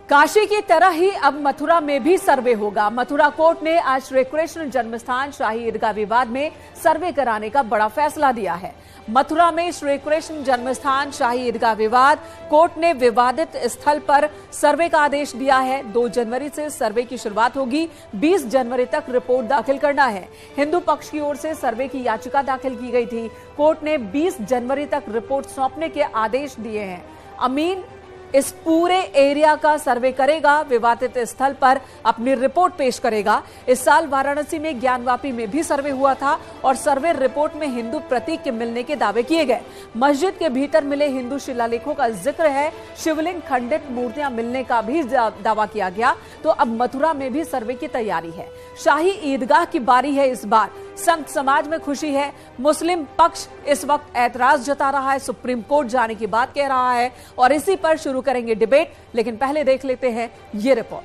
काशी की तरह ही अब मथुरा में भी सर्वे होगा। मथुरा कोर्ट ने आज श्री कृष्ण जन्मस्थान शाही ईदगाह विवाद में सर्वे कराने का बड़ा फैसला दिया है। मथुरा में श्री कृष्ण जन्मस्थान शाही ईदगाह विवाद, कोर्ट ने विवादित स्थल पर सर्वे का आदेश दिया है। 2 जनवरी से सर्वे की शुरुआत होगी। 20 जनवरी तक रिपोर्ट दाखिल करना है। हिंदू पक्ष की ओर से सर्वे की याचिका दाखिल की गई थी। कोर्ट ने 20 जनवरी तक रिपोर्ट सौंपने के आदेश दिए हैं। अमीन इस पूरे एरिया का सर्वे करेगा, विवादित स्थल पर अपनी रिपोर्ट पेश करेगा। इस साल वाराणसी में ज्ञानवापी में भी सर्वे हुआ था और सर्वे रिपोर्ट में हिंदू प्रतीक के मिलने के दावे किए गए। मस्जिद के भीतर मिले हिंदू शिलालेखों का जिक्र है। शिवलिंग, खंडित मूर्तियां मिलने का भी दावा किया गया। तो अब मथुरा में भी सर्वे की तैयारी है। शाही ईदगाह की बारी है इस बार। संत समाज में खुशी है। मुस्लिम पक्ष इस वक्त ऐतराज जता रहा है, सुप्रीम कोर्ट जाने की बात कह रहा है और इसी पर शुरू करेंगे डिबेट। लेकिन पहले देख लेते हैं ये रिपोर्ट।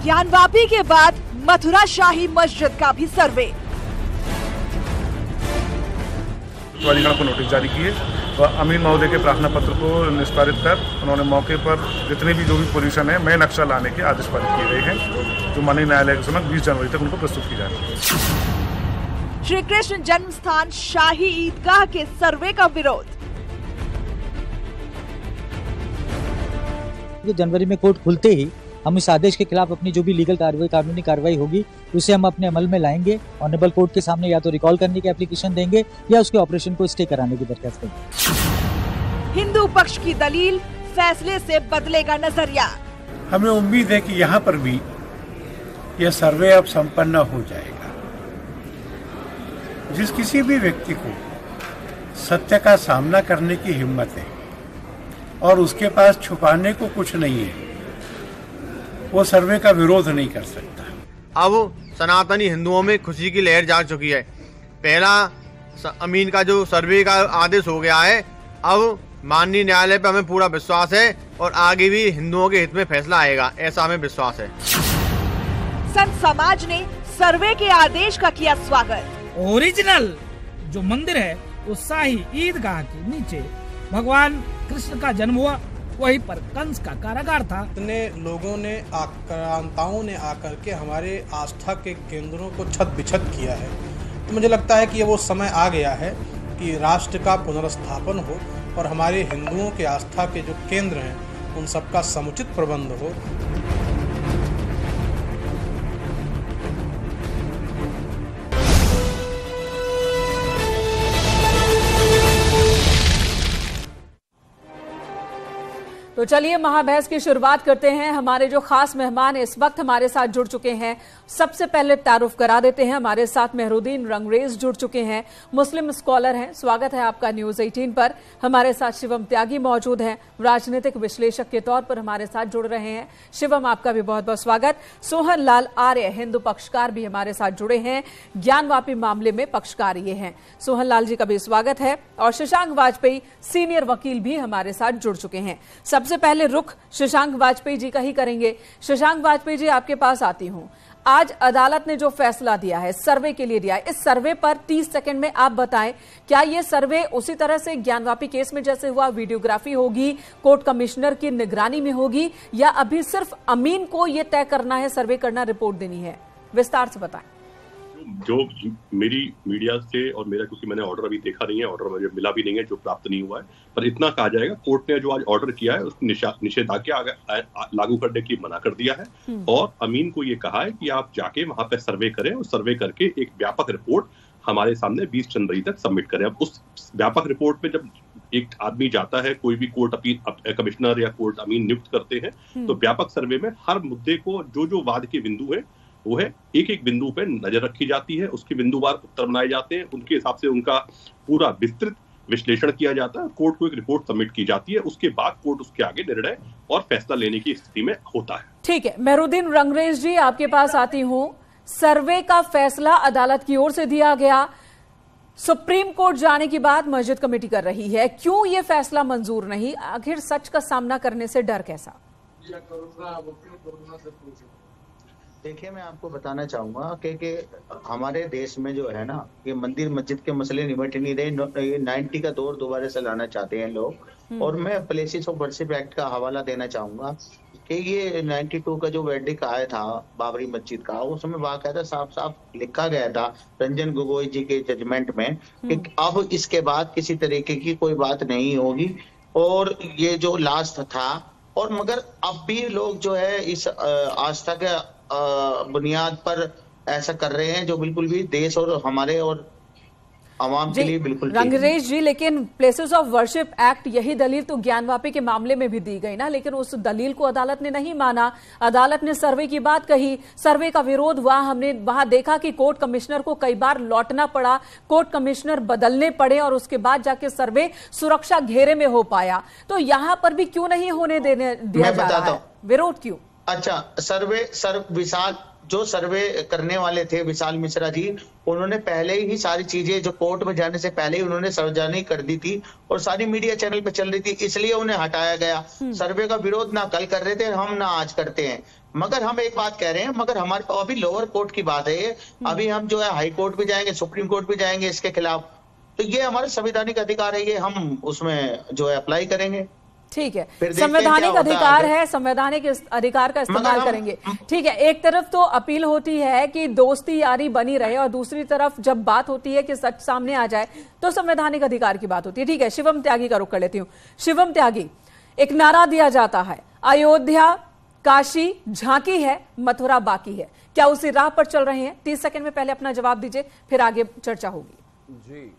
ज्ञानवापी के बाद मथुरा शाही मस्जिद का भी सर्वे। वालीगण को नोटिस जारी किए और अमीन महोदय के प्रार्थना पत्र को निस्तारित कर उन्होंने मौके पर जितने भी जो भी पोजीशन है नए नक्शा लाने के आदेश पारित किए गए हैं, जो माननीय न्यायालय के समक्ष 20 जनवरी तक उनको प्रस्तुत की जाएगी। श्री कृष्ण जन्मस्थान शाही ईदगाह के सर्वे का विरोध। जनवरी में कोर्ट खुलते ही हम इस आदेश के खिलाफ अपनी जो भी लीगल कार्रवाई, कानूनी कार्रवाई होगी, उसे हम अपने अमल में लाएंगे। ऑनरेबल कोर्ट के सामने या तो रिकॉल करने की एप्लीकेशन देंगे या उसके ऑपरेशन को स्टे कराने की दरख्वास्त देंगे। हिंदू पक्ष की दलील, फैसले से बदलेगा नजरिया। हमें उम्मीद है कि यहाँ पर भी यह सर्वे अब संपन्न हो जाएगा। जिस किसी भी व्यक्ति को सत्य का सामना करने की हिम्मत है और उसके पास छुपाने को कुछ नहीं है, वो सर्वे का विरोध नहीं कर सकता। अब सनातनी हिंदुओं में खुशी की लहर जाग चुकी है। पहला अमीन का जो सर्वे का आदेश हो गया है, अब माननीय न्यायालय पर हमें पूरा विश्वास है और आगे भी हिंदुओं के हित में फैसला आएगा, ऐसा हमें विश्वास है। संत समाज ने सर्वे के आदेश का किया स्वागत। ओरिजिनल जो मंदिर है वो शाही ईदगाह के नीचे भगवान कृष्ण का जन्म हुआ, वहीं पर कंस का कारागार था। इतने लोगों ने, आक्रांताओं ने आकर के हमारे आस्था के केंद्रों को छत बिछत किया है। तो मुझे लगता है कि ये वो समय आ गया है कि राष्ट्र का पुनर्स्थापन हो और हमारे हिंदुओं के आस्था के जो केंद्र हैं उन सबका समुचित प्रबंध हो। तो चलिए महाबहस की शुरुआत करते हैं। हमारे जो खास मेहमान इस वक्त हमारे साथ जुड़ चुके हैं, सबसे पहले तारुफ करा देते हैं। हमारे साथ मेहरुद्दीन रंगरेज जुड़ चुके हैं, मुस्लिम स्कॉलर हैं। स्वागत है आपका न्यूज 18 पर। हमारे साथ शिवम त्यागी मौजूद हैं, राजनीतिक विश्लेषक के तौर पर हमारे साथ जुड़ रहे हैं। शिवम, आपका भी बहुत बहुत स्वागत। सोहन लाल आर्य, हिंदू पक्षकार, भी हमारे साथ जुड़े हैं, ज्ञानवापी मामले में पक्षकार ये हैं। सोहन लाल जी का भी स्वागत है। और शशांक वाजपेयी, सीनियर वकील, भी हमारे साथ जुड़ चुके हैं। सबसे पहले रुख शशांक वाजपेयी जी का ही करेंगे। शशांक वाजपेयी जी, आपके पास आती हूं। आज अदालत ने जो फैसला दिया है, सर्वे के लिए दिया है, इस सर्वे पर 30 सेकंड में आप बताएं, क्या ये सर्वे उसी तरह से ज्ञानवापी केस में जैसे हुआ, वीडियोग्राफी होगी, कोर्ट कमिश्नर की निगरानी में होगी, या अभी सिर्फ अमीन को यह तय करना है, सर्वे करना, रिपोर्ट देनी है? विस्तार से बताएं। जो मेरी मीडिया से और मेरा, क्योंकि मैंने ऑर्डर अभी देखा नहीं है, ऑर्डर मुझे मिला भी नहीं है, जो प्राप्त नहीं हुआ है, पर इतना कहा जाएगा कोर्ट ने जो आज ऑर्डर किया है उसको निषेधाज्ञा लागू करने की मना कर दिया है और अमीन को ये कहा है कि आप जाके वहां पे सर्वे करें और सर्वे करके एक व्यापक रिपोर्ट हमारे सामने 20 जनवरी तक सबमिट करें। अब उस व्यापक रिपोर्ट में जब एक आदमी जाता है, कोई भी कोर्ट अपील कमिश्नर या कोर्ट अमीन नियुक्त करते हैं, तो व्यापक सर्वे में हर मुद्दे को, जो वाद के बिंदु है वो है, एक एक बिंदु पे नजर रखी जाती है, उसके बिंदुवार उत्तर बनाए जाते हैं, उनके हिसाब से उनका पूरा विस्तृत विश्लेषण किया जाता है, कोर्ट को एक रिपोर्ट सबमिट की जाती है, उसके बाद कोर्ट उसके आगे निर्णय और फैसला लेने की स्थिति में होता है। ठीक है, मेहरुद्दीन रंगरेज जी, आपके पास आती हूं। सर्वे का फैसला अदालत की ओर से दिया गया, सुप्रीम कोर्ट जाने की बात मस्जिद कमेटी कर रही है, क्यों ये फैसला मंजूर नहीं? आखिर सच का सामना करने से डर कैसा? देखिए, मैं आपको बताना चाहूंगा कि हमारे देश में जो है ना, ये मंदिर मस्जिद के मसले निपट नहीं रहे। 90 का दौर दोबारा से लाना चाहते हैं लोग। और मैं प्लेसेस ऑफ वर्शिप एक्ट का हवाला देना चाहूंगा कि ये 92 का जो वर्डिक्ट आया था बाबरी मस्जिद का, उसमें बाकायदा साफ साफ लिखा गया था रंजन गोगोई जी के जजमेंट में कि अब इसके बाद किसी तरीके की कोई बात नहीं होगी। और ये जो लास्ट था, और मगर अब भी लोग जो है इस आस्था के बुनियाद पर ऐसा कर रहे हैं जो बिल्कुल भी देश और हमारे और आवाम के लिए बिल्कुल रंगरेज जी, लेकिन प्लेसेस ऑफ वर्शिप एक्ट यही दलील तो ज्ञानवापी के मामले में भी दी गई ना, लेकिन उस दलील को अदालत ने नहीं माना। अदालत ने सर्वे की बात कही, सर्वे का विरोध हुआ। हमने वहां देखा कि कोर्ट कमिश्नर को कई बार लौटना पड़ा, कोर्ट कमिश्नर बदलने पड़े और उसके बाद जाके सर्वे सुरक्षा घेरे में हो पाया। तो यहां पर भी क्यों नहीं होने दिया जा रहा है? विरोध क्यों? अच्छा, विशाल जो सर्वे करने वाले थे विशाल मिश्रा जी, उन्होंने पहले ही सारी चीजें जो कोर्ट में जाने से पहले ही उन्होंने सार्वजनिक कर दी थी और सारी मीडिया चैनल पे चल रही थी, इसलिए उन्हें हटाया गया। सर्वे का विरोध ना कल कर रहे थे हम, ना आज करते हैं। मगर हम एक बात कह रहे हैं, मगर हमारे अभी लोअर कोर्ट की बात है, अभी हम जो है हाई कोर्ट भी जाएंगे, सुप्रीम कोर्ट भी जाएंगे इसके खिलाफ। तो ये हमारा संवैधानिक अधिकार है, ये हम उसमें जो है अप्लाई करेंगे। ठीक है, संवैधानिक अधिकार है, संवैधानिक अधिकार का इस्तेमाल करेंगे। ठीक है, एक तरफ तो अपील होती है कि दोस्ती यारी बनी रहे और दूसरी तरफ जब बात होती है कि सच सामने आ जाए तो संवैधानिक अधिकार की बात होती है। ठीक है, शिवम त्यागी का रुख कर लेती हूं। शिवम त्यागी, एक नारा दिया जाता है, अयोध्या काशी झांकी है, मथुरा बाकी है। क्या उसी राह पर चल रहे हैं? 30 सेकंड में पहले अपना जवाब दीजिए, फिर आगे चर्चा होगी। जी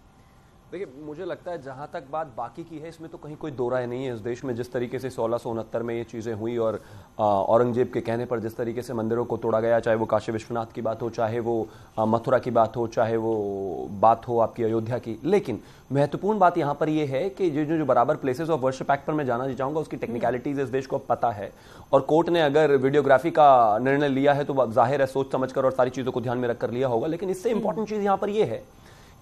देखिए, मुझे लगता है जहां तक बात बाकी की है, इसमें तो कहीं कोई दो राय नहीं है। इस देश में जिस तरीके से 1669 में ये चीज़ें हुई और औरंगजेब के कहने पर जिस तरीके से मंदिरों को तोड़ा गया, चाहे वो काशी विश्वनाथ की बात हो, चाहे वो मथुरा की बात हो, चाहे वो बात हो आपकी अयोध्या की। लेकिन महत्वपूर्ण बात यहाँ पर ये है कि जो बराबर प्लेसेस ऑफ वर्शिप एक्ट पर मैं जाना चाहूँगा, उसकी टेक्निकलिटीज इस देश को पता है। और कोर्ट ने अगर वीडियोग्राफी का निर्णय लिया है तो जाहिर है सोच समझकर और सारी चीज़ों को ध्यान में रखकर लिया होगा। लेकिन इससे इंपॉर्टेंट चीज़ यहाँ पर यह है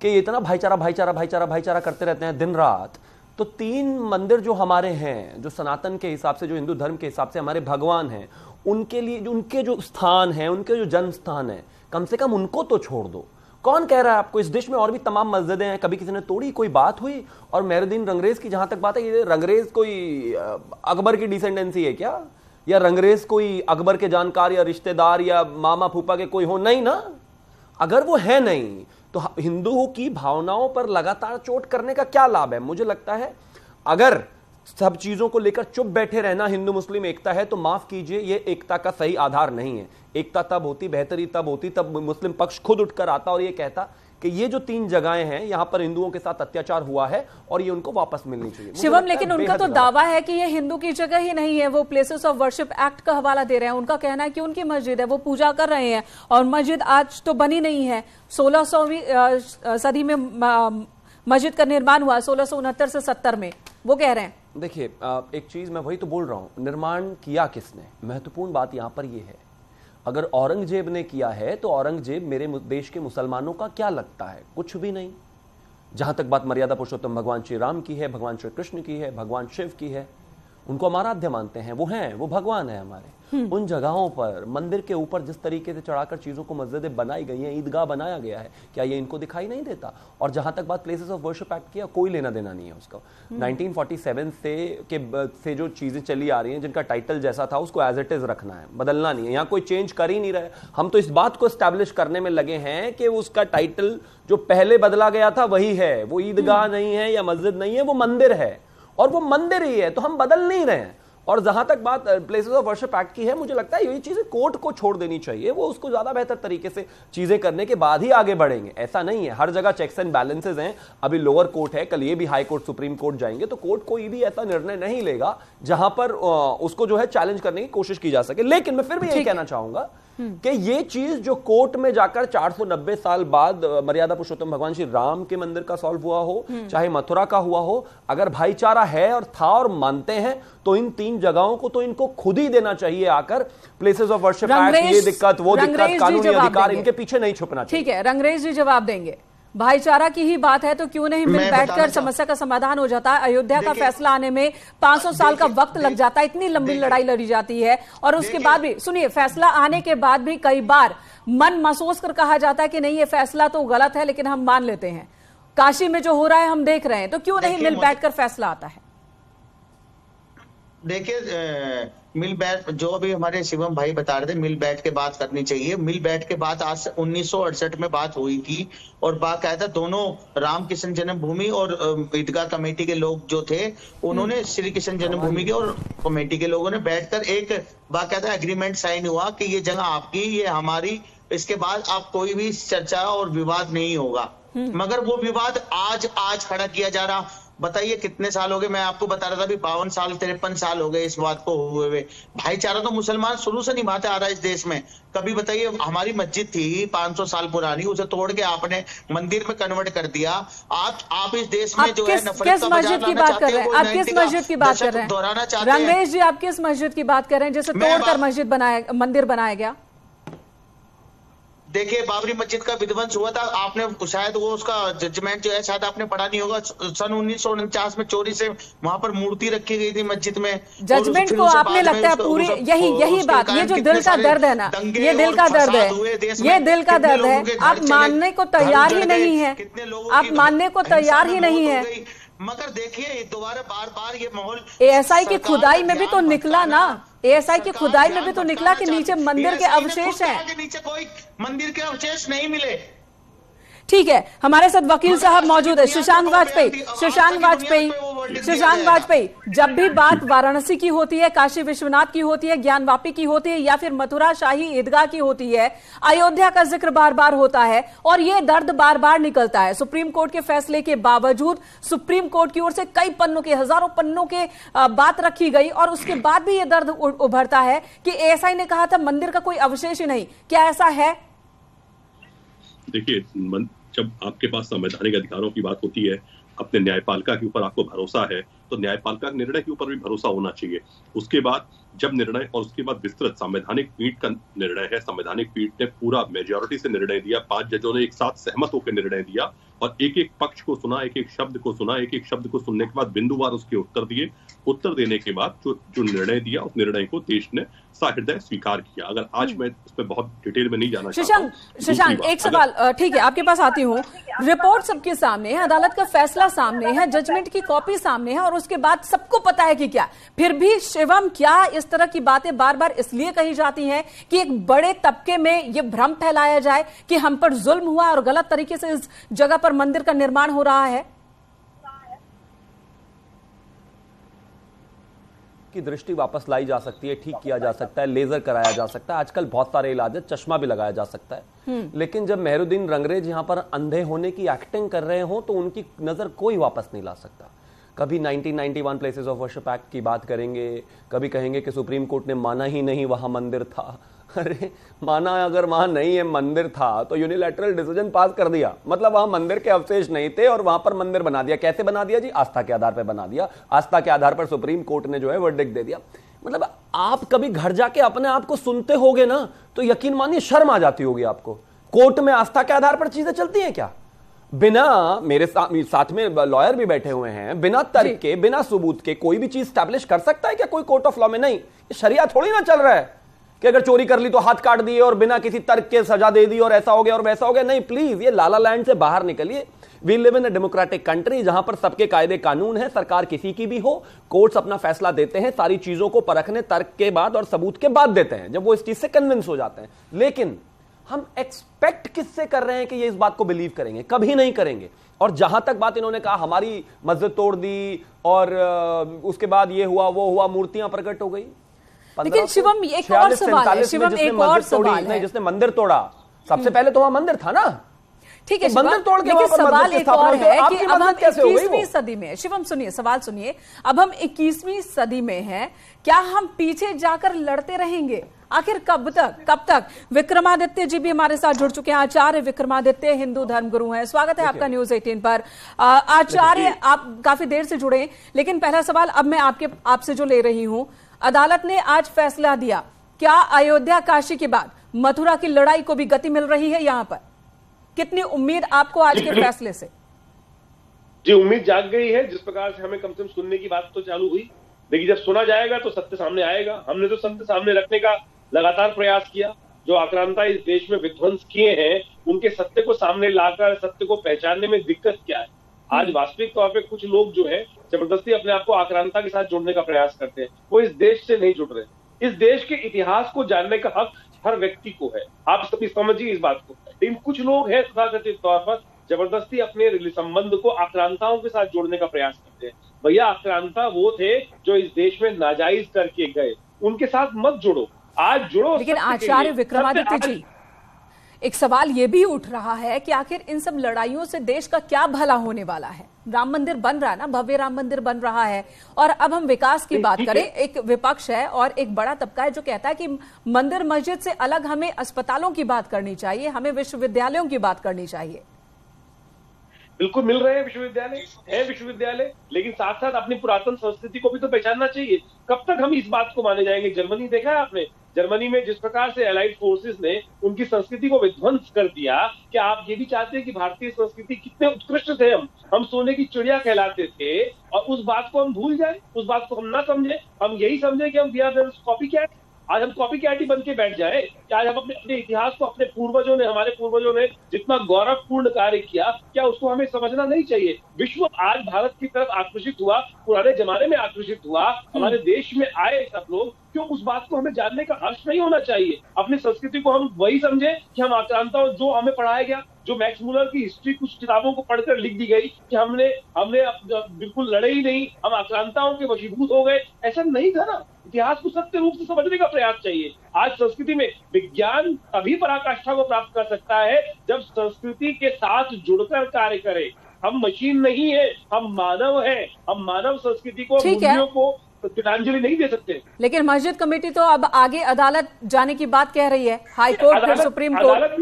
कि इतना भाईचारा भाईचारा भाईचारा भाईचारा करते रहते हैं दिन रात, तो 3 मंदिर जो हमारे हैं, जो सनातन के हिसाब से, जो हिंदू धर्म के हिसाब से हमारे भगवान हैं, उनके लिए उनके जो स्थान है, उनके जो जन्म स्थान है, कम से कम उनको तो छोड़ दो। कौन कह रहा है आपको? इस देश में और भी तमाम मस्जिदें हैं, कभी किसी ने तोड़ी? कोई बात हुई? और मेहरुद्दीन रंगरेज की जहां तक बात है, ये रंगरेज कोई अकबर की डिसेंडेंसी है क्या? या रंगरेज कोई अकबर के जानकार या रिश्तेदार या मामा फूफा के कोई हो? नहीं ना। अगर वो है नहीं तो हिंदुओं की भावनाओं पर लगातार चोट करने का क्या लाभ है? मुझे लगता है अगर सब चीजों को लेकर चुप बैठे रहना हिंदू मुस्लिम एकता है तो माफ कीजिए, ये एकता का सही आधार नहीं है। एकता तब होती, बेहतरी तब होती, तब मुस्लिम पक्ष खुद उठकर आता और ये कहता कि ये जो 3 जगहें हैं यहां पर हिंदुओं के साथ अत्याचार हुआ है और ये उनको वापस मिलनी चाहिए। शिवम, लेकिन उनका तो दावा है कि ये हिंदू की जगह ही नहीं है। वो प्लेसेस ऑफ वर्शिप एक्ट का हवाला दे रहे हैं। उनका कहना है कि उनकी मस्जिद है, वो पूजा कर रहे हैं और मस्जिद आज तो बनी नहीं है। 1600वीं सदी में मस्जिद का निर्माण हुआ, 1669 से 70 में, वो कह रहे हैं। देखिए, एक चीज मैं वही तो बोल रहा हूं, निर्माण किया किसने? महत्वपूर्ण बात यहां पर यह है, अगर औरंगजेब ने किया है तो औरंगजेब मेरे देश के मुसलमानों का क्या लगता है? कुछ भी नहीं। जहां तक बात मर्यादा पुरुषोत्तम भगवान श्री राम की है, भगवान श्री कृष्ण की है, भगवान शिव की है, उनको हम आराध्य मानते हैं, वो हैं, वो भगवान है हमारे। उन जगहों पर मंदिर के ऊपर जिस तरीके से चढ़ाकर चीजों को मस्जिदें बनाई गई हैं, ईदगाह बनाया गया है, क्या ये इनको दिखाई नहीं देता? और जहां तक बात प्लेसेस ऑफ वर्शिप एक्ट की, कोई लेना देना नहीं है उसका। 1947 से जो चीजें चली आ रही हैं, जिनका टाइटल जैसा था उसको एज इट इज रखना है, बदलना नहीं है। यहाँ कोई चेंज कर ही नहीं रहे। हम तो इस बात को एस्टैब्लिश करने में लगे हैं कि उसका टाइटल जो पहले बदला गया था वही है। वो ईदगाह नहीं है या मस्जिद नहीं है, वो मंदिर है और वो मंदिर ही है, तो हम बदल नहीं रहे हैं। और जहां तक बात प्लेसेस ऑफ वर्शिप एक्ट की है, मुझे लगता है ये चीजें कोर्ट को छोड़ देनी चाहिए। वो उसको ज्यादा बेहतर तरीके से चीजें करने के बाद ही आगे बढ़ेंगे। ऐसा नहीं है, हर जगह चेक्स एंड बैलेंसेस हैं। अभी लोअर कोर्ट है, कल ये भी हाई कोर्ट सुप्रीम कोर्ट जाएंगे, तो कोर्ट कोई भी ऐसा निर्णय नहीं लेगा जहां पर उसको जो है चैलेंज करने की कोशिश की जा सके। लेकिन मैं फिर भी यही कहना चाहूंगा कि ये चीज जो कोर्ट में जाकर 490 साल बाद मर्यादा पुरुषोत्तम भगवान श्री राम के मंदिर का सॉल्व हुआ हो, चाहे मथुरा का हुआ हो, अगर भाईचारा है और था और मानते हैं तो इन 3 जगहों को तो इनको खुद ही देना चाहिए आकर। प्लेसेस ऑफ वर्शिप एक्ट, ये दिक्कत, वो दिक्कत, कानूनी अधिकार, इनके पीछे नहीं छुपना चाहिए। ठीक है, रंगरेज जी जवाब देंगे। भाईचारा की ही बात है तो क्यों नहीं मिल बैठकर समस्या का समाधान हो जाता है। अयोध्या का फैसला आने में 500 साल का वक्त लग जाता है, इतनी लंबी लड़ाई लड़ी जाती है और उसके बाद भी सुनिए, फैसला आने के बाद भी कई बार मन महसूस कर कहा जाता है कि नहीं ये फैसला तो गलत है लेकिन हम मान लेते हैं। काशी में जो हो रहा है हम देख रहे हैं, तो क्यों नहीं मिल बैठकर फैसला आता है? देखिए मिल बैठ, जो अभी हमारे शिवम भाई बता रहे थे, मिल बैठ के बात करनी चाहिए। मिल बैठ के बात आज 1968 में बात हुई थी और बाकायदा दोनों रामकृष्ण जन्मभूमि और ईदगाह कमेटी के लोग जो थे उन्होंने श्री कृष्ण जन्मभूमि के और कमेटी के लोगों ने बैठकर एक बाकायदा एग्रीमेंट साइन हुआ कि ये जगह आपकी, ये हमारी, इसके बाद आप कोई भी चर्चा और विवाद नहीं होगा। मगर वो विवाद आज खड़ा किया जा रहा। बताइए कितने साल हो गए, मैं आपको बता रहा था, अभी 52 साल 53 साल हो गए इस बात को हुए हुए। भाईचारा तो मुसलमान शुरू से निभाते आ रहा है इस देश में। कभी बताइए, हमारी मस्जिद थी 500 साल पुरानी, उसे तोड़ के आपने मंदिर में कन्वर्ट कर दिया। आप इस देश में जो है नफरत का मस्जिद की बात कर रहे हैं? आप किस मस्जिद की बात कर रहे हैं रंगेश जी? आप किस मस्जिद की बात कर रहे हैं जिसे तोड़कर मंदिर बनाया गया? देखिए बाबरी मस्जिद का विध्वंस हुआ था, आपने शायद वो उसका जजमेंट जो है शायद आपने पढ़ा नहीं होगा। सन 1949 में चोरी से वहां पर मूर्ति रखी गई थी मस्जिद में। जजमेंट को आपने लगता है पूरी यही बात, ये जो दिल का दर्द है ना, ये दिल का दर्द है, ये दिल का दर्द है। आप मानने को तैयार ही नहीं है, आप मानने को तैयार ही नहीं है। मगर देखिए दोबारा बार ये माहौल एएसआई की खुदाई में भी तो निकला ना, एएसआई की खुदाई में भी तो निकला कि नीचे मंदिर के अवशेष हैं। नीचे कोई मंदिर के अवशेष नहीं मिले। ठीक है, हमारे साथ वकील साहब मौजूद है, शशांक वाजपेयी। शशांक वाजपेयी, जब भी बात वाराणसी की होती है, काशी विश्वनाथ की होती है, ज्ञानवापी की होती है या फिर मथुरा शाही ईदगाह की होती है, अयोध्या का जिक्र बार बार होता है और ये दर्द बार बार निकलता है। सुप्रीम कोर्ट के फैसले के बावजूद सुप्रीम कोर्ट की ओर से कई पन्नों के, हजारों पन्नों के बात रखी गई और उसके बाद भी ये दर्द उभरता है कि एएसआई ने कहा था मंदिर का कोई अवशेष ही नहीं। क्या ऐसा है? देखिए, जब आपके पास संवैधानिक अधिकारों की बात होती है, अपने न्यायपालिका के ऊपर आपको भरोसा है, तो न्यायपालिका के निर्णय के ऊपर भी भरोसा होना चाहिए। उसके बाद जब निर्णय और उसके बाद विस्तृत संवैधानिक पीठ का निर्णय है, संवैधानिक पीठ ने पूरा मेजॉरिटी से निर्णय दिया, 5 जजों ने एक साथ सहमत होकर निर्णय दिया और एक एक पक्ष को सुना, एक एक शब्द को सुना, एक एक शब्द को सुनने के बाद बिंदुवार उसके उत्तर दिए। उत्तर देने के बाद जो निर्णय दिया, उस निर्णय को देश ने सहृदय स्वीकार किया। अगर आज मैं इस पर बहुत डिटेल में नहीं जाना चाहता हूं। शशांक, एक सवाल, ठीक है आपके पास आती हूँ। रिपोर्ट सबके सामने है, अदालत का फैसला सामने है, जजमेंट की कॉपी सामने है और उसके बाद सबको पता है कि क्या, फिर भी शिवम क्या इस तरह की बातें बार बार इसलिए कही जाती हैं कि एक बड़े तबके में ये भ्रम फैलाया जाए कि हम पर जुल्म हुआ और गलत तरीके से इस जगह पर मंदिर का निर्माण हो रहा है? की दृष्टि वापस लाई जा सकती है, ठीक किया जा सकता है, लेजर कराया जा सकता है, आजकल बहुत सारे इलाज है, चश्मा भी लगाया जा सकता है। लेकिन जब मेहरुद्दीन रंगरेज यहां पर अंधे होने की एक्टिंग कर रहे हो तो उनकी नजर कोई वापस नहीं ला सकता। कभी 1991 प्लेसेस ऑफ वर्शिप एक्ट की बात करेंगे, कभी कहेंगे कि सुप्रीम कोर्ट ने माना ही नहीं वहां मंदिर था। अरे माना अगर वहां नहीं है, मंदिर था तो यूनिलैटरल डिसीजन पास कर दिया, मतलब वहां मंदिर के अवशेष नहीं थे और वहां पर मंदिर बना दिया। कैसे बना दिया जी? आस्था के आधार पर बना दिया। आस्था के आधार पर सुप्रीम कोर्ट ने जो है वर्डिक्ट दे दिया। मतलब आप कभी घर जाके अपने आप को सुनते होगे ना तो यकीन मानिए शर्म आ जाती होगी आपको। कोर्ट में आस्था के आधार पर चीजें चलती हैं क्या? बिना, मेरे साथ में लॉयर भी बैठे हुए हैं, बिना तर्क के, बिना सबूत के कोई भी चीज स्टैब्लिश कर सकता है क्या कोई कोर्ट ऑफ लॉ में? नहीं। शरिया थोड़ी ना चल रहा है कि अगर चोरी कर ली तो हाथ काट दिए और बिना किसी तर्क के सजा दे दी और ऐसा हो गया और वैसा हो गया। नहीं, प्लीज ये लाला लैंड से बाहर निकलिए। We live in a democratic country जहां पर सबके कायदे कानून है, सरकार किसी की भी हो, कोर्ट्स अपना फैसला देते हैं सारी चीजों को परखने, तर्क के बाद और सबूत के बाद देते हैं जब वो इस चीज से कन्विंस हो जाते हैं। लेकिन हम एक्सपेक्ट किससे कर रहे हैं कि ये इस बात को बिलीव करेंगे? कभी नहीं करेंगे। और जहां तक बात इन्होंने कहा हमारी मस्जिद तोड़ दी और उसके बाद ये हुआ वो हुआ, मूर्तियां प्रकट हो गई। लेकिन शिवम एक और सवाल है, शिवम एक और सवाल है, जिसने मंदिर तोड़ा सबसे पहले तो वहां मंदिर था ना। ठीक है, मंदिर तोड़ के लेकिन सवाल एक और है कि अब हम 21वीं सदी में, शिवम सुनिए सवाल सुनिए, अब हम 21वीं सदी में हैं, क्या हम पीछे जाकर लड़ते रहेंगे? आखिर कब तक? विक्रमादित्य जी भी हमारे साथ जुड़ चुके हैं। आचार्य विक्रमादित्य हिंदू धर्मगुरु हैं, स्वागत है आपका न्यूज 18 पर। आचार्य, आप काफी देर से जुड़े, लेकिन पहला सवाल अब मैं आपसे जो ले रही हूं, अदालत ने आज फैसला दिया, क्या अयोध्या काशी के बाद मथुरा की लड़ाई को भी गति मिल रही है? यहां पर कितनी उम्मीद आपको आज के फैसले से? जी, उम्मीद जाग गई है। जिस प्रकार से हमें कम से कम सुनने की बात तो चालू हुई, देखिए जब सुना जाएगा तो सत्य सामने आएगा। हमने तो सत्य सामने रखने का लगातार प्रयास किया। जो आक्रांता इस देश में विध्वंस किए हैं, उनके सत्य को सामने लाकर सत्य को पहचानने में दिक्कत क्या है? आज वास्तविक तौर पे कुछ लोग जो है जबरदस्ती अपने आप को आक्रांता के साथ जोड़ने का प्रयास करते हैं। वो इस देश से नहीं जुड़ रहे। इस देश के इतिहास को जानने का हक हर व्यक्ति को है। आप सभी समझिए इस बात को। लेकिन कुछ लोग हैं तथाकथित तौर पर जबरदस्ती अपने संबंध को आक्रांताओं के साथ जोड़ने का प्रयास करते हैं। भैया, आक्रांता वो थे जो इस देश में नाजायज करके गए, उनके साथ मत जुड़ो, आज जुड़ो। लेकिन आचार्य विक्रमादित्य जी, एक सवाल ये भी उठ रहा है कि आखिर इन सब लड़ाइयों से देश का क्या भला होने वाला है? राम मंदिर बन रहा है ना, भव्य राम मंदिर बन रहा है, और अब हम विकास की बात करें। एक विपक्ष है और एक बड़ा तबका है जो कहता है कि मंदिर मस्जिद से अलग हमें अस्पतालों की बात करनी चाहिए, हमें विश्वविद्यालयों की बात करनी चाहिए। बिल्कुल मिल रहे हैं विश्वविद्यालय, लेकिन साथ साथ अपनी पुरातन संस्कृति को भी तो पहचानना चाहिए। कब तक हम इस बात को माने जाएंगे? जर्मनी देखा है आपने? जर्मनी में जिस प्रकार से एलाइड फोर्सेस ने उनकी संस्कृति को विध्वंस कर दिया, क्या आप ये भी चाहते हैं कि भारतीय संस्कृति कितने उत्कृष्ट थे? हम सोने की चिड़िया कहलाते थे, और उस बात को हम भूल जाए, उस बात को हम ना समझे, हम यही समझे कि हम वी आर कॉपी कैट। आज हम कॉपी कैट ही बन के बैठ जाए कि आज हम अपने इतिहास को, अपने पूर्वजों ने, हमारे पूर्वजों ने जितना गौरवपूर्ण कार्य किया, क्या उसको हमें समझना नहीं चाहिए? विश्व आज भारत की तरफ आकर्षित हुआ, पुराने जमाने में आकर्षित हुआ, हमारे देश में आए सब लोग, क्यों उस बात को हमें जानने का हर्ष नहीं होना चाहिए? अपनी संस्कृति को हम वही समझे कि हम आक्रांता, जो हमें पढ़ाया गया, जो मैक्स मुलर की हिस्ट्री कुछ किताबों को पढ़कर लिख दी गई कि हमने बिल्कुल लड़े ही नहीं, हम आक्रांताओं के वशीभूत हो गए, ऐसा नहीं था ना। इतिहास को सत्य रूप से समझने का प्रयास चाहिए। आज संस्कृति में विज्ञान तभी पराकाष्ठा को प्राप्त कर सकता है जब संस्कृति के साथ जुड़कर कार्य करे। हम मशीन नहीं है, हम मानव है। हम मानव संस्कृति को, मूल्यों को तिलांजलि नहीं दे सकते। लेकिन मस्जिद कमेटी तो अब आगे अदालत जाने की बात कह रही है, हाई कोर्ट फिर सुप्रीम कोर्ट। अदालत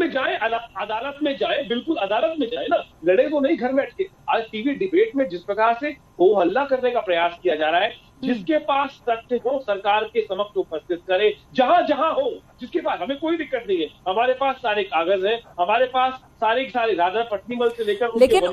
में जाए, बिल्कुल अदालत में जाए ना, लड़े तो नहीं घर बैठ के। आज टीवी डिबेट में जिस प्रकार से हो हल्ला करने का प्रयास किया जा रहा है, जिसके पास तथ्य हो सरकार के समक्ष उपस्थित करे, जहां जहां हो, जिसके पास, हमें कोई दिक्कत नहीं है, हमारे पास सारे कागज हैं, हमारे पास सारे राजा पट्टीमल से लेकर। लेकिन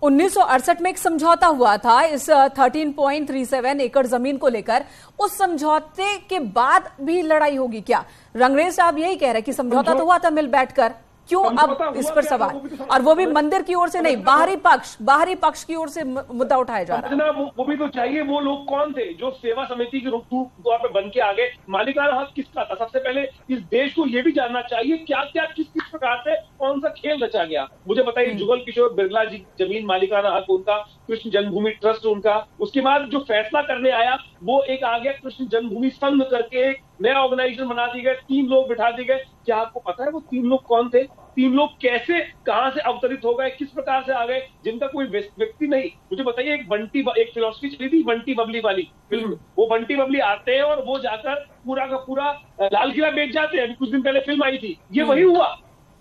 1968 में एक समझौता हुआ था इस 13.37 एकड़ जमीन को लेकर। उस समझौते के बाद भी लड़ाई होगी क्या? रंगरेज साहब यही कह रहे हैं कि समझौता तो हुआ था मिल बैठकर, क्यों अब इस पर सवाल? और वो भी मंदिर की ओर से नहीं, बाहरी पक्ष की ओर से मुद्दा उठाया जा रहा है। वो भी तो चाहिए। वो लोग कौन थे जो सेवा समिति के रूप पे बन के आगे? मालिकाना हक किसका था? सबसे पहले इस देश को ये भी जानना चाहिए क्या क्या किस प्रकार से कौन सा खेल रचा गया। मुझे बताइए, जुगल किशोर बिरला जी जमीन मालिकाना हक उनका, कृष्ण जन्मभूमि ट्रस्ट उनका। उसके बाद जो फैसला करने आया वो एक आ गया कृष्ण जन्मभूमि संघ करके, एक नया ऑर्गेनाइजेशन बना दी गए, 3 लोग बिठा दिए गए। क्या आपको पता है वो 3 लोग कौन थे? 3 लोग कैसे, कहां से अवतरित हो गए, किस प्रकार से आ गए, जिनका कोई व्यक्ति नहीं? मुझे बताइए, एक फिलोसफी चली थी बंटी बबली वाली फिल्म, वो बंटी बबली आते हैं और वो जाकर पूरा का पूरा लाल किला बेच जाते हैं। कुछ दिन पहले फिल्म आई थी, ये वही हुआ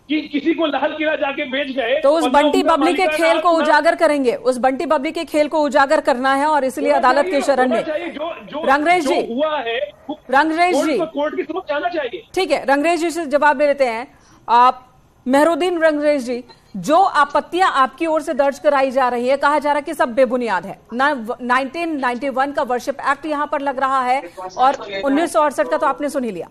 कि किसी को लाल किला जाके बेच गए। तो उस बंटी बबली के खेल को उजागर करेंगे, उस बंटी बबली के खेल को उजागर करना है, और इसलिए अदालत के शरण में रंगरेज जी, रंगरेज जी कोर्ट की समक्ष आना चाहिए। ठीक है, रंगरेज जी से जवाब ले लेते हैं आप। मेहरुद्दीन रंगरेज जी, जो आपत्तियां आपकी ओर से दर्ज कराई जा रही है, कहा जा रहा है कि सब बेबुनियाद है। 1991 का वर्शिप एक्ट यहां पर लग रहा है, और 1968 का तो आपने सुन ही लिया।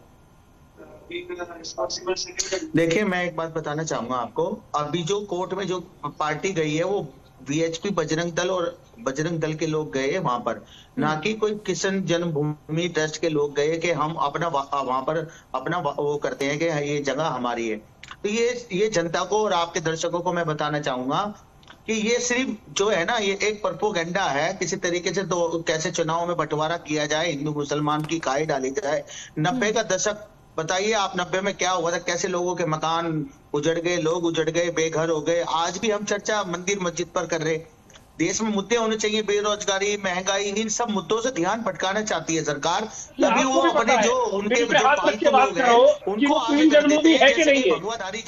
देखिए, मैं एक बात बताना चाहूंगा आपको। अभी जो कोर्ट में जो पार्टी गई है वो वीएचपी बजरंग दल और बजरंग दल के लोग गए वहां पर, ना कि कोई किशन जन्मभूमि ट्रस्ट के लोग गए कि हम अपना वहां पर अपना वो करते हैं कि ये जगह हमारी है। तो ये जनता को और आपके दर्शकों को मैं बताना चाहूंगा कि ये सिर्फ जो है ना, ये एक प्रोपोगेंडा है। किसी तरीके से तो कैसे चुनाव में बंटवारा किया जाए, हिंदू मुसलमान की काई डाली जाए। 90 का दशक बताइए आप, 90 में क्या हुआ था? कैसे लोगों के मकान उजड़ गए, लोग उजड़ गए, बेघर हो गए। आज भी हम चर्चा मंदिर मस्जिद पर कर रहे। देश में मुद्दे होने चाहिए, बेरोजगारी, महंगाई, इन सब मुद्दों से ध्यान भटकाना चाहती है सरकार। तभी वो अपने जो उनके जो पालतू लोग हैं उनको आगे करते हैं कि नहीं है।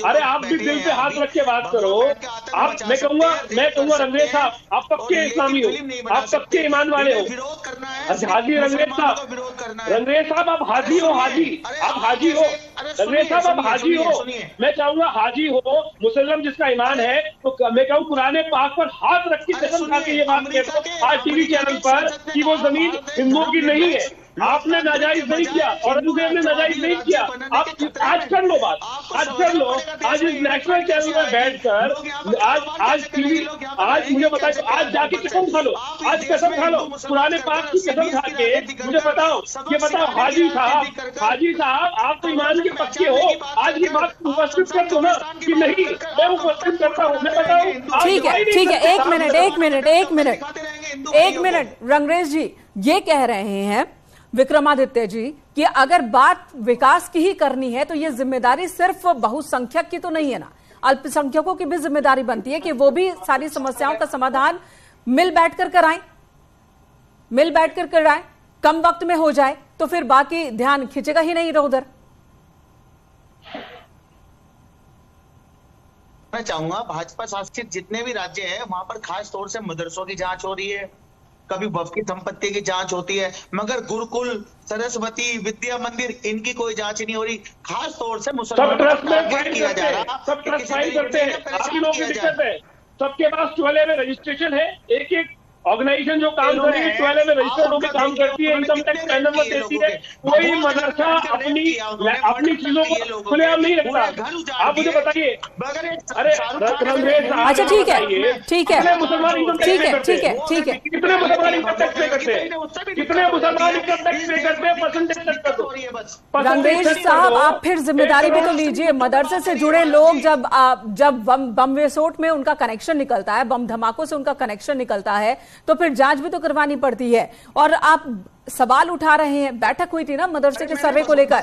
अरे आप भी दिल पे हाथ रख के बात करो। आप, मैं कहूँगा रंगरेज साहब, आप पक्के इस्लामी हो, आप पक्के ईमान वाले हो। विरोध करना है हाजी रंगरेज साहब, रंगरेज साहब आप हाजी हो, हाजी, आप हाजी हो। अरे रंगरेज साहब आप हाजी हो, मैं चाहूंगा हाजी हो, मुसलमान जिसका ईमान है, तो मैं कहूँ कुरान पाक पर हाथ रख के कसम खा के ये बात कहता हूँ आज टीवी चैनल पर कि वो जमीन हिंदुओं की नहीं है। आपने नाजायज नहीं किया, औरंगजेब ने नाजायज नहीं किया। आप आज कर लो बात, आज कर लो। आज इस नेशनल चैनल में बैठकर आज टीवी, आज मुझे बताओ, आज जाके कसम खा लो, आज कसम खा लो, पुराने पाक की कसम खा के मुझे बताओ, ये बताओ हाजी साहब आप तो ईमान के पक्के हो, आज ये बात उपस्थित कर दो ना कि नहीं, मैं उपस्थित करता हूँ, मैं बताऊँ। ठीक है, एक मिनट रंगरेज जी, ये कह रहे हैं विक्रमादित्य जी कि अगर बात विकास की ही करनी है तो ये जिम्मेदारी सिर्फ बहुसंख्यक की तो नहीं है ना, अल्पसंख्यकों की भी जिम्मेदारी बनती है कि वो भी सारी समस्याओं का समाधान मिल बैठकर कराएं, कम वक्त में हो जाए, तो फिर बाकी ध्यान खींचेगा ही नहीं इधर उधर। मैं चाहूंगा भाजपा शासित जितने भी राज्य हैं वहां पर खास तौर से मदरसों की जांच हो रही है, कभी वक्फ की संपत्ति की जांच होती है, मगर गुरुकुल, सरस्वती, विद्या मंदिर, इनकी कोई जांच नहीं हो रही। खास तौर से मुसलमानों किया जा रहा, सब ट्रस्ट फाइल करते हैं, आपकी लोगों की दिक्कत है, सबके पास चोले में रजिस्ट्रेशन है, एक ऑर्गेनाइजेशन जो काम कर रही है चोले में रजिस्टर्ड होकर काम करती है, इनकम टैक्स पैन नंबर देती है, कोई मदरसा अपनी चीजों को खुलेआम नहीं रखता। आप मुझे बताइए, अरे अच्छा ठीक है, कितने मुसलमान इनकम टैक्स पे करते हैं, कितने मुसलमान इनकम टैक्स पे करते हैं, कितने मुसलमान इनकम टैक्स पे करते हैं, परसेंटेज तक कर दो। रंगरेज साहब आप फिर जिम्मेदारी भी तो लीजिए, मदरसे से जुड़े लोग जब बम विस्फोट में उनका कनेक्शन निकलता है, बम धमाकों से उनका कनेक्शन निकलता है, तो फिर जांच भी तो करवानी पड़ती है। और आप सवाल उठा रहे हैं, बैठक हुई थी ना मदरसे के सर्वे को लेकर,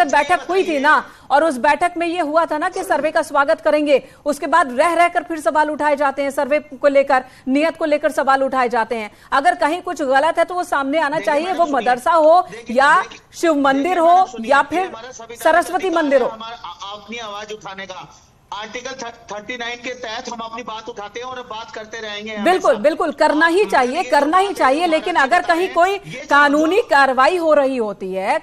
बैठक हुई थी ना, और उस बैठक में यह हुआ था ना कि सर्वे का स्वागत करेंगे, उसके बाद रहकर फिर सवाल उठाए जाते हैं, सर्वे को लेकर, नियत को लेकर सवाल उठाए जाते हैं। अगर कहीं कुछ गलत है तो वो सामने आना चाहिए, वो मदरसा हो या शिव मंदिर हो या फिर सरस्वती मंदिर हो। अपनी आवाज उठाने का आर्टिकल 39 के तहत हम अपनी बात उठाते हैं और बात करते रहेंगे। बिल्कुल करना ही चाहिए, लेकिन अगर कहीं कोई कानूनी कार्रवाई हो रही होती है,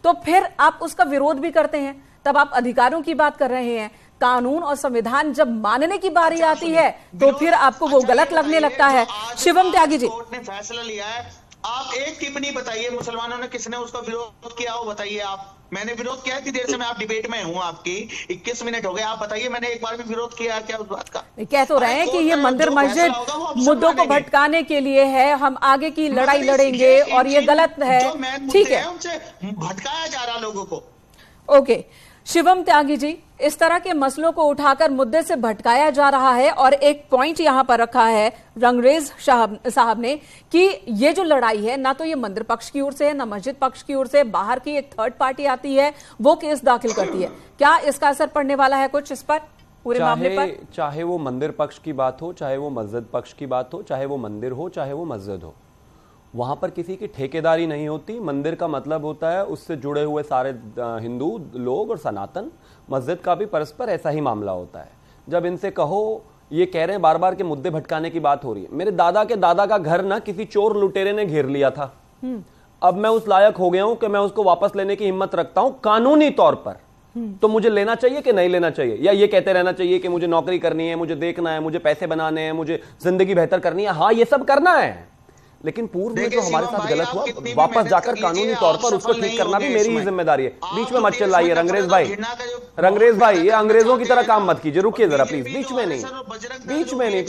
तो फिर आप उसका विरोध भी करते हैं, तब आप अधिकारों की बात कर रहे हैं। कानून और संविधान जब मानने की बारी आती है तो फिर आपको वो गलत लगने लगता है। शिवम त्यागी जी, कोर्ट ने फैसला लिया है, आप एक टिप्पणी बताइए, मुसलमानों ने किसने उसका विरोध किया हो बताइए। आप, मैंने विरोध किया है, देर से मैं आप डिबेट में हूं, आपकी 21 मिनट हो गए, आप बताइए मैंने एक बार भी विरोध किया क्या उस बात का? कह तो रहे हैं कि ये मंदिर मस्जिद मुद्दों को भटकाने के लिए है, हम आगे की लड़ाई लड़ेंगे और ये गलत है, ठीक है, उनसे भटकाया जा रहा लोगों को। ओके शिवम त्यागी जी, इस तरह के मसलों को उठाकर मुद्दे से भटकाया जा रहा है, और एक पॉइंट यहां पर रखा है रंगरेज साहब ने कि ये जो लड़ाई है ना तो ये मंदिर पक्ष की ओर से है ना मस्जिद पक्ष की ओर से, बाहर की एक थर्ड पार्टी आती है वो केस दाखिल करती है। क्या इसका असर पड़ने वाला है कुछ इस पर, पूरे मामले पर? चाहे वो मंदिर पक्ष की बात हो, चाहे वो मस्जिद पक्ष की बात हो, चाहे वो मंदिर हो, चाहे वो मस्जिद हो, वहां पर किसी की ठेकेदारी नहीं होती। मंदिर का मतलब होता है उससे जुड़े हुए सारे हिंदू लोग और सनातन, मस्जिद का भी परस्पर ऐसा ही मामला होता है। जब इनसे कहो, ये कह रहे हैं बार बार के मुद्दे भटकाने की बात हो रही है, मेरे दादा के दादा का घर ना किसी चोर लुटेरे ने घेर लिया था, अब मैं उस लायक हो गया हूं कि मैं उसको वापस लेने की हिम्मत रखता हूं कानूनी तौर पर, तो मुझे लेना चाहिए कि नहीं लेना चाहिए, या ये कहते रहना चाहिए कि मुझे नौकरी करनी है, मुझे देखना है, मुझे पैसे बनाने हैं, मुझे जिंदगी बेहतर करनी है। हाँ, ये सब करना है, लेकिन पूर्व में जो हमारे साथ गलत हुआ वापस जाकर कानूनी तौर पर उसको ठीक करना भी मेरी ही जिम्मेदारी है। बीच में मत चिल्लाइए रंगरेज भाई, ये अंग्रेजों की तरह काम मत कीजिए, रुकिए जरा प्लीज, बीच में नहीं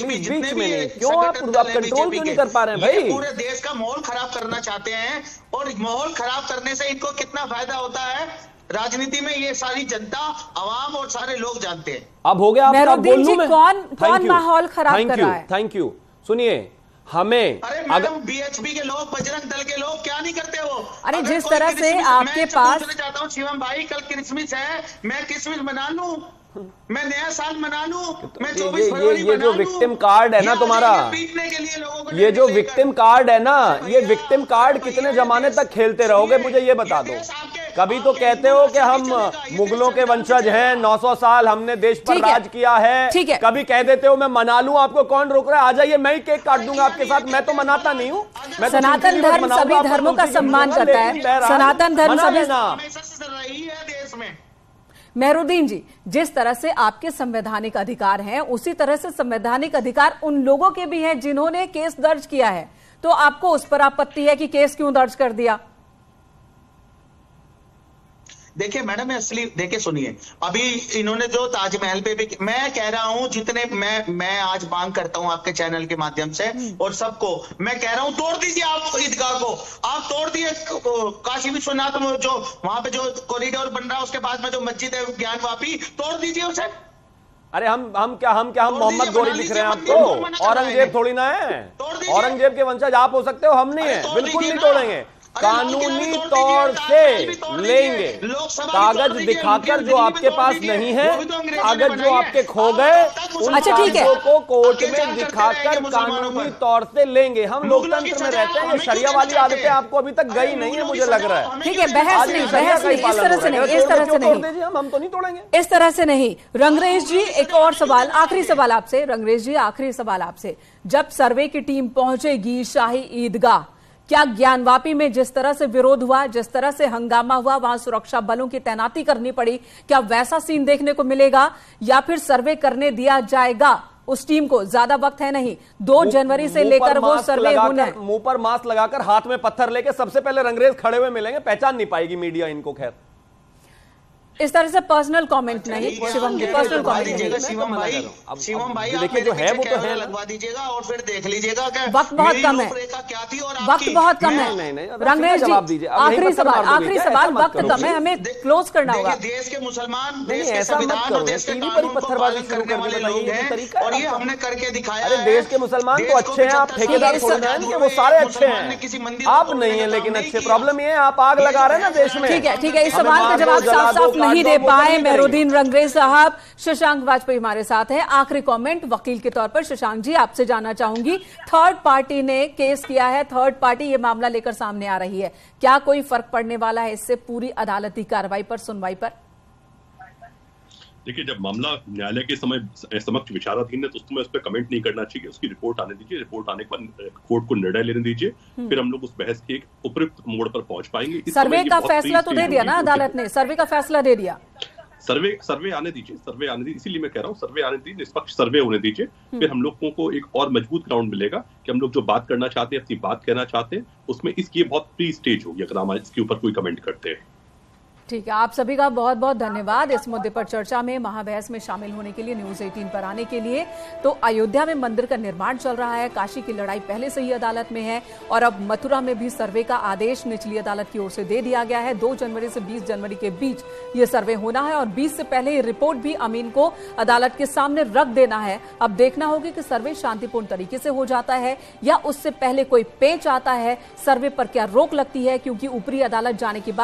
क्यों आप कंट्रोल क्यों नहीं कर पा रहे हैं भाई? पूरे देश का माहौल खराब करना चाहते हैं, और माहौल खराब करने से इनको कितना फायदा होता है राजनीति में, ये सारी जनता, अवाम और सारे लोग जानते हैं। अब हो गया आपका बोलूं मैं, कौन माहौल खराब कर रहा है? Thank you. सुनिए, हमें अगर बीएचपी के लोग, बजरंग दल के लोग क्या नहीं करते वो? अरे जिस तरह से आपके पास, मैं चाहता हूँ शिवम भाई, कल क्रिसमस है, मैं क्रिसमस मना लूं, मैं नया साल मना लूं, मैं 24 फरवरी ये जो विक्टिम कार्ड है ना तुम्हारा, ये जो विक्टिम कार्ड है ना, ये विक्टिम कार्ड कितने जमाने तक खेलते रहोगे मुझे ये बता दो। कभी तो कहते हो कि हम मुगलों के वंशज हैं, 900 साल हमने देश पर राज किया है। ठीक है, कभी कह देते हो मैं मना लूं, आपको कौन रोक रहा है? आ जाइए, मैं ही केक काट दूंगा आपके साथ। मैं तो मनाता नहीं हूं। सनातन धर्म सभी धर्मों का सम्मान करता है। सनातन धर्म सभी देश में। मेहरुद्दीन जी, जिस तरह से आपके संवैधानिक अधिकार हैं, उसी तरह से संवैधानिक अधिकार उन लोगों के भी हैं जिन्होंने केस दर्ज किया है। तो आपको उस पर आपत्ति है कि केस क्यों दर्ज कर दिया? देखिए मैडम, असली देखिए सुनिए, अभी इन्होंने जो ताजमहल पे भी, मैं कह रहा हूं जितने मैं आज मांग करता हूं आपके चैनल के माध्यम से और सबको मैं कह रहा हूं, तोड़ दीजिए आप ईदगाह को। आप तोड़ दिए काशी विश्वनाथ में जो वहां पे जो कॉरिडोर बन रहा है, उसके बाद में जो मस्जिद है ज्ञानवापी, तोड़ दीजिए उसे। अरे हम मोहम्मद गोरी दिख रहे हैं आपको? औरंगजेब थोड़ी ना है। औरंगजेब के वंशज आप हो सकते हो, हम नहीं है। बिल्कुल नहीं तोड़ेंगे, कानूनी तौर से लेंगे। कागज दिखाकर जो आपके पास नहीं है, कागज जो आपके खो गए, उन कागजों को कोर्ट में दिखाकर कानूनी तौर से लेंगे। हम लोकतंत्र में रहते हैं। ये शरिया वाली आदतें आपको अभी तक गई नहीं है, मुझे लग रहा है। ठीक है, बहस नहीं, इस तरह से नहीं, इस तरह से नहीं, हम तो नहीं तोड़ेंगे, इस तरह से नहीं। रंगरेज जी, एक और सवाल, आखिरी सवाल आपसे। रंगरेज जी, आखिरी सवाल आपसे। जब सर्वे की टीम पहुंचेगी शाही ईदगाह, क्या ज्ञानवापी में जिस तरह से विरोध हुआ, जिस तरह से हंगामा हुआ, वहां सुरक्षा बलों की तैनाती करनी पड़ी, क्या वैसा सीन देखने को मिलेगा या फिर सर्वे करने दिया जाएगा उस टीम को? ज्यादा वक्त है नहीं, 2 जनवरी से लेकर वो सर्वे होना है। मुंह पर मास्क लगाकर, हाथ में पत्थर लेके सबसे पहले रंगरेज खड़े हुए मिलेंगे, पहचान नहीं पाएगी मीडिया इनको। खैर, इस तरह से पर्सनल कमेंट नहीं। शिवम जी, पर्सनल कमेंट नहीं। शिवम भाई देखिए जो है वो तो है, लगवा दीजिएगा और फिर देख लीजिएगा कि वक्त बहुत कम है, वक्त बहुत कम है। रंगरेज जी, आखिरी सवाल, वक्त कम है, हमें क्लोज करना होगा। देश के मुसलमान, देश के संविधान और देश के कानून को बदनाम करने वाले लोग हैं और ये हमने करके दिखाया है। देश के मुसलमान तो अच्छे हैं, आप ठेकेदार थोड़ी ना हैं, वो सारे अच्छे हैं। आप नहीं है लेकिन अच्छे। प्रॉब्लम ये है आप आग लगा रहे हैं ना देश में। ठीक है, ठीक है, इस सवाल का जवाब साफ साफ नहीं दे पाए मेहरुद्दीन रंगरेज साहब। शशांक वाजपेयी हमारे साथ हैं। आखिरी कमेंट वकील के तौर पर शशांक जी आपसे जानना चाहूंगी, थर्ड पार्टी ने केस किया है, थर्ड पार्टी ये मामला लेकर सामने आ रही है, क्या कोई फर्क पड़ने वाला है इससे पूरी अदालती कार्रवाई पर, सुनवाई पर? देखिए, जब मामला न्यायालय के समक्ष विचाराधीन है तो उसमें उस पर कमेंट नहीं करना चाहिए। उसकी रिपोर्ट आने दीजिए, रिपोर्ट आने के बाद कोर्ट को निर्णय लेने दीजिए, फिर हम लोग उस बहस के एक उपयुक्त मोड़ पर पहुंच पाएंगे। सर्वे का फैसला तो दे दिया ना अदालत ने, सर्वे का फैसला दे दिया। सर्वे आने दीजिए, सर्वे आने दीजिए, इसीलिए मैं कह रहा हूँ सर्वे आने दीजिए, निष्पक्ष सर्वे होने दीजिए, फिर हम लोगों को एक और मजबूत ग्राउंड मिलेगा कि हम लोग जो बात करना चाहते हैं, अपनी बात कहना चाहते हैं, उसमें इसकी बहुत प्री स्टेज होगी अगर हम इसके ऊपर कोई कमेंट करते हैं। ठीक है, आप सभी का बहुत बहुत धन्यवाद इस मुद्दे पर चर्चा में, महाबहस में शामिल होने के लिए, न्यूज 18 पर आने के लिए। तो अयोध्या में मंदिर का निर्माण चल रहा है, काशी की लड़ाई पहले से ही अदालत में है और अब मथुरा में भी सर्वे का आदेश निचली अदालत की ओर से दे दिया गया है। 2 जनवरी से 20 जनवरी के बीच ये सर्वे होना है और 20 से पहले ये रिपोर्ट भी अमीन को अदालत के सामने रख देना है। अब देखना होगा कि सर्वे शांतिपूर्ण तरीके से हो जाता है या उससे पहले कोई पेच आता है, सर्वे पर क्या रोक लगती है, क्योंकि ऊपरी अदालत जाने के बाद